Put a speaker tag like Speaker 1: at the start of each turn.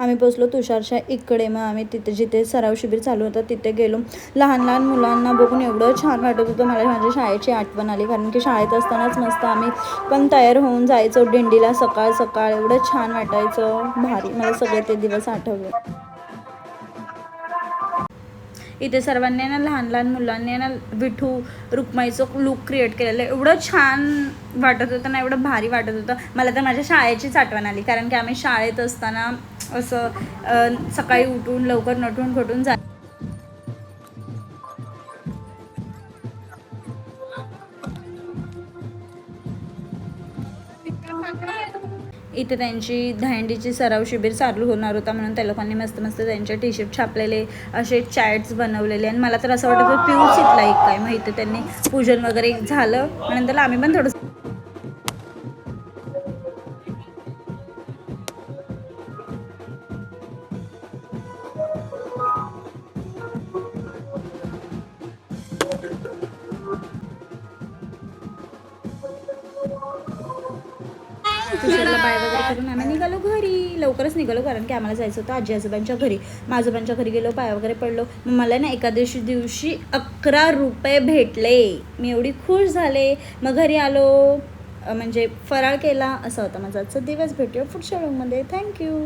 Speaker 1: आम्ही पोचलो तुषारच्या इकडे. मग आम्ही तिथे जिथे सराव शिबिर चालू होतं तिथे गेलो. लहान लहान मुलांना बघून एवढं छान वाटत होतं. मला माझ्या शाळेची आठवण आली, कारण की शाळेत असतानाच मस्त आम्ही पण तयार होऊन जायचो दिंडीला सकाळ सकाळ. एवढं छान वाटायचं, भारी. मला सगळे ते दिवस आठवले. इथे सर्वांनी ना लहान लहान मुलांनी ना विठू रुक्माईचं लुक क्रिएट केलेलं. एवढं छान वाटत होतं ना, एवढं भारी वाटत होतं. मला तर माझ्या शाळेचीच आठवण आली, कारण की आम्ही शाळेत असताना असं सकाळी उठून लवकर नटून फटून जा. इथे त्यांची दहीहंडीची सराव शिबिर चालू होणार होता, म्हणून त्या लोकांनी मस्त मस्त त्यांचे टी शर्ट छापलेले, असे चॅट्स बनवलेले. आणि मला तर असं वाटतं पिऊच इथला एक काय. मग इथे त्यांनी पूजन वगैरे झालं, नंतर आम्ही पण थोडंसं तुषारला बाय वगैरे करून आम्ही निघालो घरी. लवकरच निघालो, कारण की आम्हाला जायचं होतं आजी आजोबांच्या घरी. मग आजोबांच्या घरी गेलो, पाय वगैरे पडलो. मग मला ना एकादशी दिवशी 11 रुपये भेटले. मी एवढी खुश झाले. मग घरी आलो, म्हणजे फराळ केला. असा होता माझा आजचा दिवस. भेटूया पुढच्या व्हिडिओमध्ये. थँक्यू.